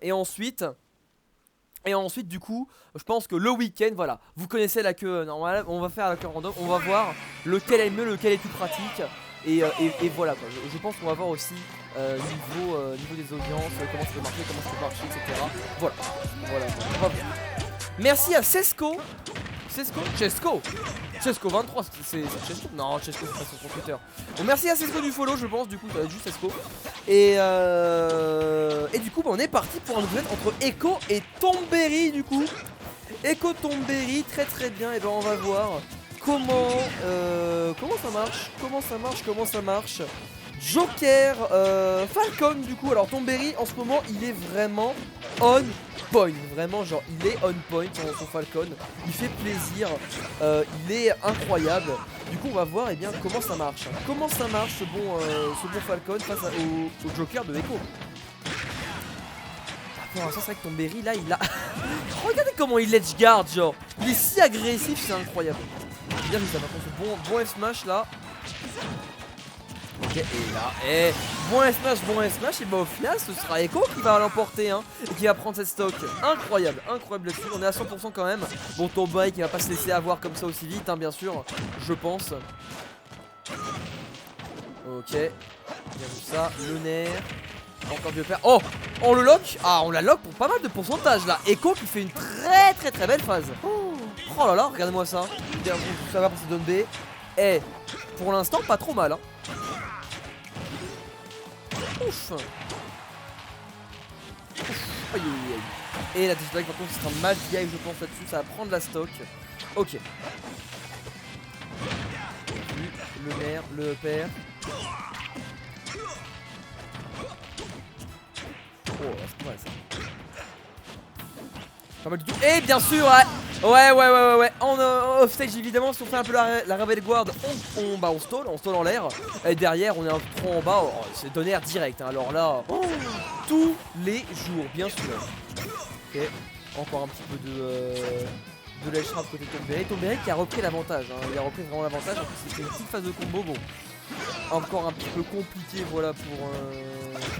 Et ensuite du coup je pense que le week-end voilà, vous connaissez la queue normale, on va faire la queue random, on va voir lequel est mieux, lequel est plus pratique. Et voilà quoi, je pense qu'on va voir aussi niveau des audiences, comment ça peut marcher, comment ça peut marcher, etc. Voilà, on va voir. Merci à Chesco 23, c'est Chesco? Non, Chesco c'est pas sur son Twitter. Bon, merci à Chesco du follow, je pense, du coup, ça va être juste Chesco. Et du coup, bah, on est parti pour un duel entre Echo et Tomberry, du coup. Echo Tomberry, très très bien, et ben on va voir comment ça marche. Joker, Falcon du coup. Alors Tomberry en ce moment il est vraiment on point. Vraiment genre il est on point son Falcon. Il fait plaisir, il est incroyable. Du coup on va voir comment ça marche. Comment ça marche ce bon Falcon face au Joker de Echo. Pour l'instant c'est vrai que Tomberry là il a... Regardez comment il edge guard genre. Il est si agressif, c'est incroyable. Bien vu ça par contre ce bon F-smash là. Ok, et là, bon S-Smash, et bah au final ce sera Echo qui va l'emporter hein, et qui va prendre cette stock. Incroyable là-dessus, on est à 100% quand même. Bon, Tomberry qui va pas se laisser avoir comme ça aussi vite, hein, bien sûr, je pense. Ok, bien vu ça, le nerf. Encore du père. Oh, on le lock. Ah, on la lock pour pas mal de pourcentage là. Echo qui fait une très belle phase. Oh là là, regardez-moi ça. Ça va pour cette zone B. Et pour l'instant, pas trop mal hein. Ouf. Aïe. Et la dislike par contre ce sera mal vieille je pense là-dessus, ça va prendre la stock. Ok. Le maire, le père. Oh c'est pas mal ça. Pas mal du tout. Et bien sûr ouais. En offstage évidemment, si on fait un peu la rebel guard, on stall en l'air. Et derrière on est un peu trop en bas, c'est donner direct hein. Alors là, tous les jours bien sûr. Ok, encore un petit peu de ledge trap côté Tomberry qui a repris l'avantage hein. Il a repris vraiment l'avantage, en plus c'était une petite phase de combo. Bon, encore un petit peu compliqué voilà pour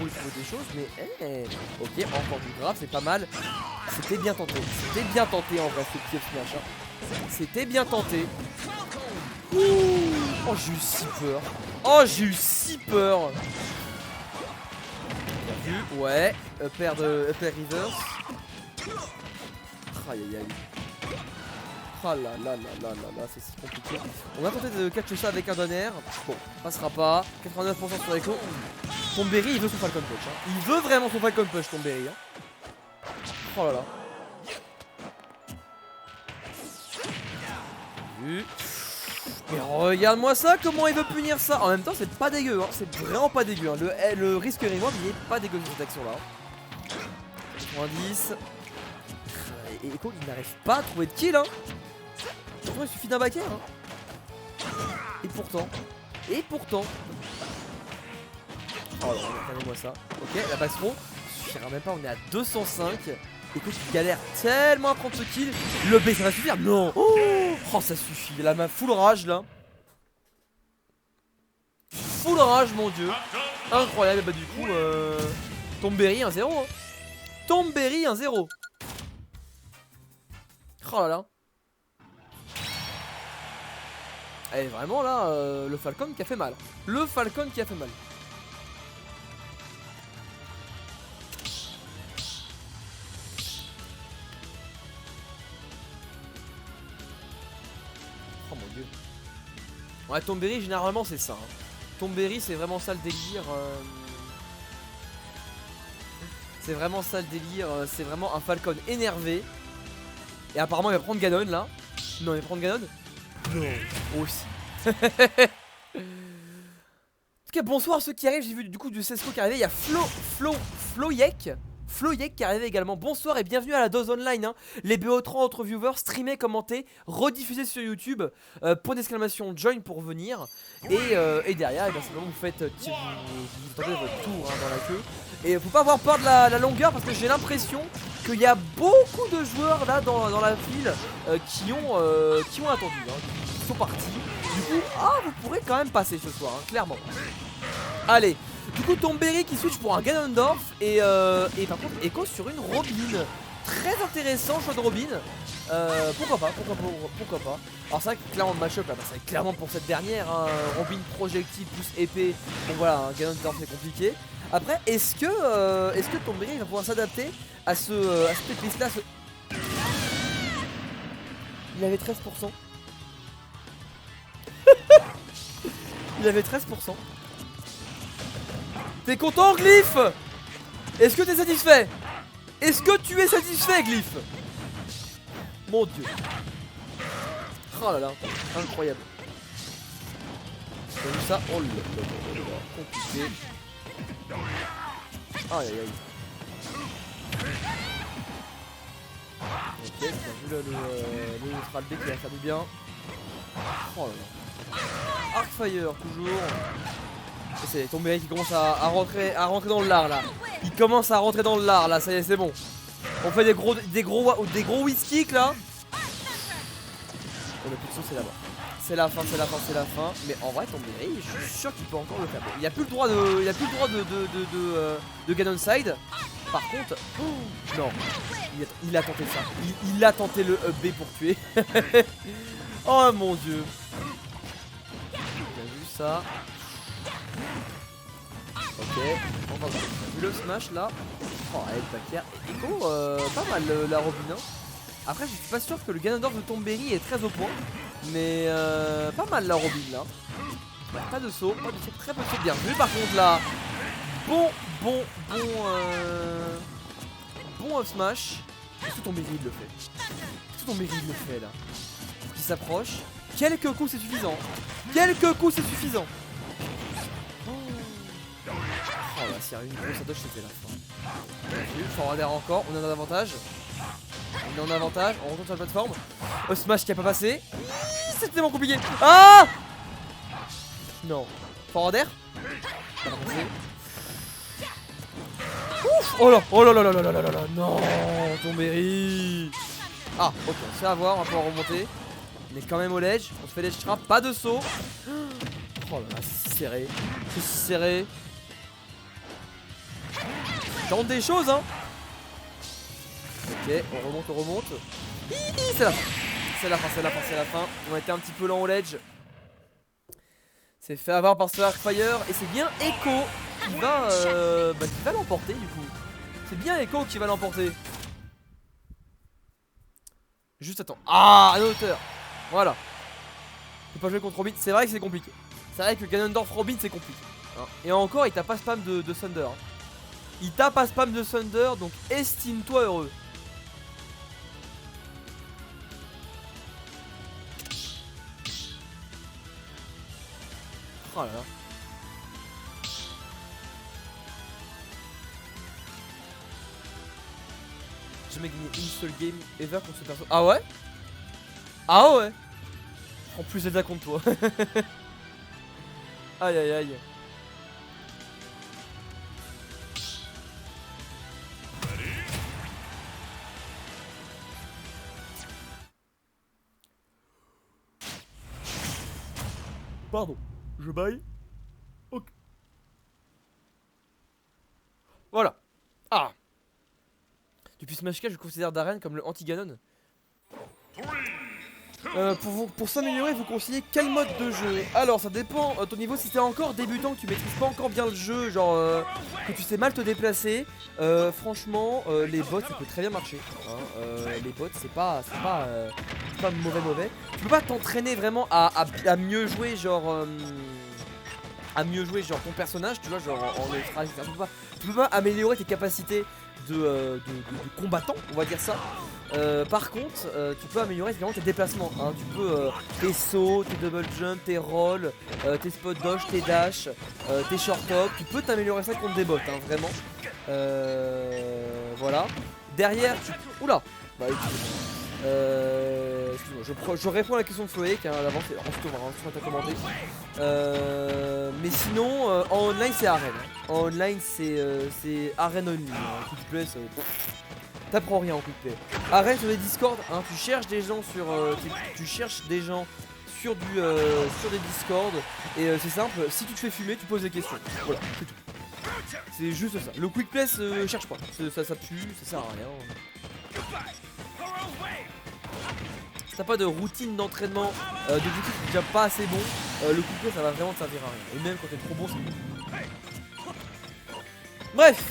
lui trouver des choses. Mais ok, encore du grave, c'est pas mal. C'était bien tenté en vrai ce petit smash hein. C'était bien tenté. Oh j'ai eu si peur. Bien vu, ouais. Upper reverse. Aïe. Ah là, c'est si compliqué. On va tenter de catch ça avec un donner. Bon, passera pas. 89% sur Echo. Tomberry il veut son Falcon Punch hein. Il veut vraiment son Falcon Punch Tomberry hein. Oh là là. Mais regarde-moi ça, comment il veut punir ça. En même temps c'est pas dégueu hein. C'est vraiment pas dégueu hein. Le risque reward il est pas dégueu de cette action là. 90. Et Echo il n'arrive pas à trouver de kill hein. Il suffit d'un backer hein. Et pourtant. Oh là, regardez-moi ça. Ok, la back throw suffira même pas, on est à 205. Écoute, il galère tellement à prendre ce kill. Le B ça va suffire. Non. Oh ça suffit, la main full rage là. Full rage mon dieu. Incroyable. Bah du coup Tomberry 1-0 hein. Tomberry 1-0. Oh là là. Et vraiment là le Falcon qui a fait mal. Le Falcon qui a fait mal. Oh mon dieu. Ouais Tomberry généralement c'est ça hein. Tomberry c'est vraiment ça le délire C'est vraiment ça le délire. C'est vraiment un Falcon énervé. Et apparemment il va prendre Ganon là. Non il va prendre Ganon. Non. Aussi. En tout cas bonsoir à ceux qui arrivent. J'ai vu du coup du Cesco qui arrivait. Il y a Floyek qui arrivait également. Bonsoir et bienvenue à la dose online hein. Les BO3 entre viewers, streamés, commentés, rediffusés sur YouTube. Point d'exclamation join pour venir. Et derrière simplement vous faites vous tentez votre tour hein, dans la queue. Et faut pas avoir peur de la longueur parce que j'ai l'impression qu'il y a beaucoup de joueurs là dans la file qui ont attendu hein, qui sont partis. Du coup vous pourrez quand même passer ce soir hein, clairement. Allez, du coup Tomberry qui switch pour un Ganondorf et par contre Echo sur une Robin. Très intéressant choix de Robin. Pourquoi pas. Alors c'est vrai que clairement le match-up là, c'est clairement pour cette dernière, hein, Robin projectile plus épée. Bon voilà, un Ganondorf c'est compliqué. Après, est-ce que Tomberry va pouvoir s'adapter à ce piste là Il avait 13%. Il avait 13%. T'es content, Glyph? Est-ce que t'es satisfait? Est-ce que tu es satisfait, Glyph? Mon dieu. Oh là là, incroyable. T'as vu ça? Oh là là là, compliqué. Aïe aïe aïe. Ok, bien vu là le Neutral B qui va faire du bien. Oh là là. Arcfire toujours. C'est Tomberry qui commence à rentrer dans le lard là. Il commence à rentrer dans le lard là, ça y est, c'est bon. On fait des gros whisky là. On a plus de sauce, c'est là-bas. C'est la fin. Mais en vrai, Tomberry, je suis sûr qu'il peut encore le faire. Bon, il a plus le droit de Ganonside. Par contre, oh, non, il a tenté ça. Il a tenté le up B pour tuer. Oh mon dieu. Bien vu ça. Ok, on va vu le smash là. Oh, elle est taquère. Echo, pas mal la Robin. Après, je suis pas sûr que le Ganondorf de Tomberry est très au point. Mais pas mal la Robin là. Pas de saut, très peu de saut. Bien vu par contre là. Bon up smash. Est-ce que Tomberry il le fait? Là. Qui s'approche. Quelques coups c'est suffisant. Oh là, s'il y a une grosse dodge, c'était la fin. Forwarder encore, on a un avantage. On retourne sur la plateforme. Smash qui a pas passé. C'est tellement compliqué. Ah non. Forwarder. Ouf. Oh là, non, Tomberry. Ah, ok, on se fait avoir, on va pouvoir remonter. On est quand même au ledge, on se fait ledge trap, pas de saut. Oh là là, c'est serré. Tente des choses, hein. Ok, on remonte. C'est la fin. On a été un petit peu lent au ledge. C'est fait avoir par ce Arcfire. Et c'est bien Echo qui va l'emporter du coup. C'est bien Echo qui va l'emporter. Juste attends. Ah, à hauteur. Voilà. Je peux pas jouer contre Robin. C'est vrai que c'est compliqué. C'est vrai que Ganondorf Robin c'est compliqué. Hein. Et encore, il t'a pas spam de Thunder. Hein. Il tape à spam de Thunder, donc estime-toi heureux. Oh là là. J'ai jamais gagné une seule game ever contre ce perso. Ah ouais? Ah ouais? En plus Zelda contre toi. Aïe aïe aïe. Pardon, je baille. Ok. Voilà. Ah. Depuis Smash 4, je considère Darren comme le anti-Ganon. Pour s'améliorer, vous conseillez quel mode de jeu? Alors ça dépend, ton niveau, si t'es encore débutant, que tu maîtrises pas encore bien le jeu, genre que tu sais mal te déplacer, franchement les bots ça peut très bien marcher, hein. Les bots c'est pas mauvais. Tu peux pas t'entraîner vraiment à mieux jouer genre ton personnage, tu vois, genre en extra, etc. Tu peux pas améliorer tes capacités de combattant, on va dire ça. Par contre, tu peux améliorer vraiment tes déplacements, hein. Tu peux tes sauts, tes double jump, tes rolls, tes spot dodge, tes dash, tes short hop. Tu peux t'améliorer ça contre des bots, hein, vraiment. Voilà. Derrière, oula. Bah excuse-moi, je réponds à la question de Floé, car à l'avance, en t'as commenté. Mais sinon, en online c'est arène. En online c'est arène only. Hein. Coup de play, t'apprends rien en coup de play. Arène sur les Discord, hein, tu cherches des gens sur des Discord. Et c'est simple, si tu te fais fumer, tu poses des questions. Voilà, c'est tout. C'est juste ça. Le quick play, cherche pas. Ça pue, ça sert à rien. Si t'as pas de routine d'entraînement, d'objectif qui est déjà pas assez bon, le quick play ça va vraiment te servir à rien. Et même quand t'es trop bon, c'est bon. Bref,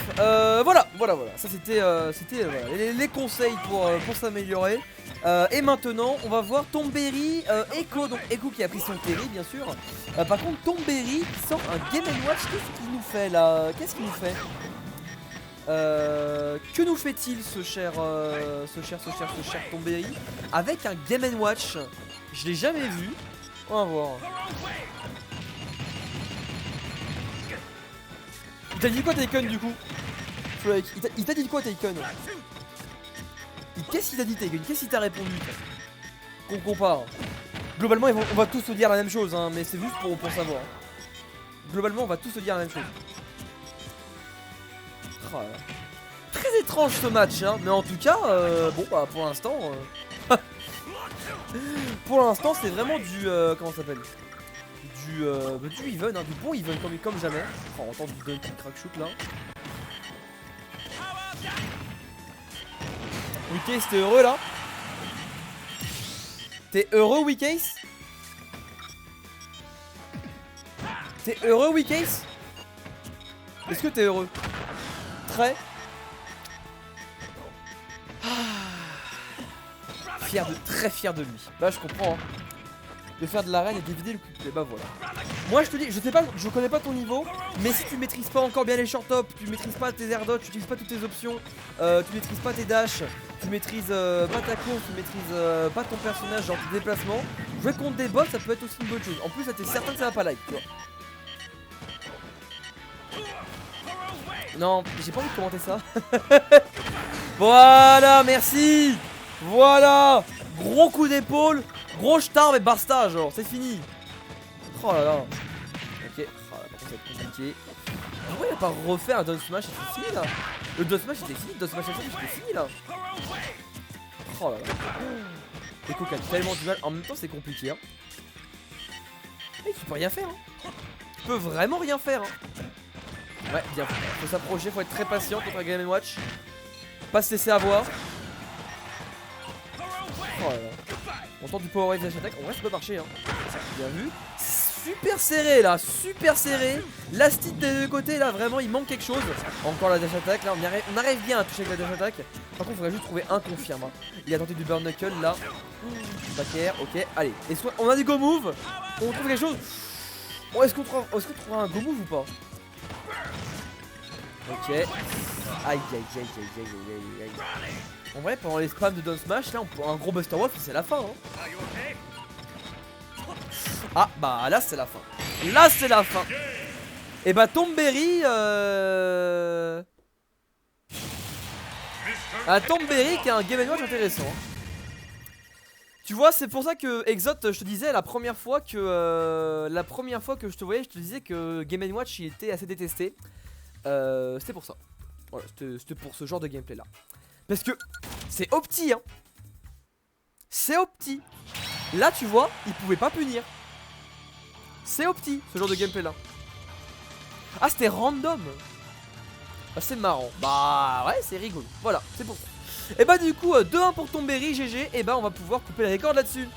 voilà. Ça c'était voilà, les conseils pour s'améliorer. Et maintenant, on va voir Tomberry, Echo. Donc Echo qui a pris son Terry, bien sûr. Par contre, Tomberry qui sort un Game & Watch. Qu'est-ce qu'il nous fait là? Qu'est-ce qu'il nous fait? Que nous fait-il ce cher Tomberry avec un Game & Watch? Je l'ai jamais vu. On va voir. Il t'a dit quoi Taken du coup? Flake, il t'a dit quoi Taken? Qu'est-ce qu'il t'a dit Taken? Qu'est-ce qu'il t'a répondu? Qu'on compare. Globalement on va tous se dire la même chose hein, mais c'est juste pour savoir. Globalement on va tous se dire la même chose. Oh là là. Très étrange ce match hein, mais en tout cas bon bah pour l'instant pour l'instant c'est vraiment du comment ça s'appelle, du even hein, du bon even comme jamais. Oh, on entend du dunk crack shoot là. Weekase t'es heureux là? T'es heureux Weekase? T'es heureux Weekase? Est-ce que t'es heureux? Très fier de lui. Bah je comprends hein. De faire de l'arène et d'éviter le quick play, bah voilà. Moi je te dis, je sais pas, je connais pas ton niveau, mais si tu maîtrises pas encore bien les short top, tu maîtrises pas tes air dodge, tu utilises pas toutes tes options, tu maîtrises pas tes dash, tu maîtrises pas ta course, tu maîtrises pas ton personnage, genre tes déplacements, jouer contre des bots ça peut être aussi une bonne chose. En plus là t'es certain que ça va pas like, tu vois. Non, j'ai pas envie de commenter ça. Voilà, merci. Voilà. Gros coup d'épaule, gros star mais basta genre, c'est fini. Oh là là. Ok, oh là, ça va être compliqué. Pourquoi il a pas refait un down smash? C'était fini là. Le down smash était fini, le down smash c'était fini là. Oh là là. Echo qui a tellement du mal, en même temps c'est compliqué hein. Hey, tu peux rien faire hein. Tu peux vraiment rien faire hein. Ouais, bien, faut s'approcher, faut être très patient contre un Game & Watch. Pas se laisser avoir. Oh là là. On tente du power wave dash attack, en vrai ça peut marcher hein. Bien vu. Super serré là, super serré. L'astit des deux côtés là, vraiment il manque quelque chose. Encore la dash attack là, on arrive bien à toucher avec la dash attack. Par contre il faudrait juste trouver un confirme hein. Il a tenté du burn knuckle là. Backer, ok, allez. Et soit on a des go move, on trouve quelque chose. Bon, est-ce qu'on trouvera un go move ou pas? Ok. Aïe aïe aïe aïe aïe aïe aïe. En vrai pendant les spams de down smash là on peut un gros buster wolf c'est la fin hein. Ah bah là c'est la fin. Là c'est la fin. Et bah Tomberry Tomberry qui a un Game & Watch intéressant hein. Tu vois c'est pour ça que Exot je te disais la première fois que je te voyais je te disais que Game & Watch il était assez détesté. C'était pour ça. Voilà, c'était pour ce genre de gameplay là. Parce que c'est opti hein. C'est opti. Là tu vois, il pouvait pas punir. C'est opti ce genre de gameplay là. Ah c'était random. Ah c'est marrant. Bah ouais c'est rigolo. Voilà, c'est pour ça. Et bah du coup 2-1 pour Tomberry GG. Et bah on va pouvoir couper les records là-dessus.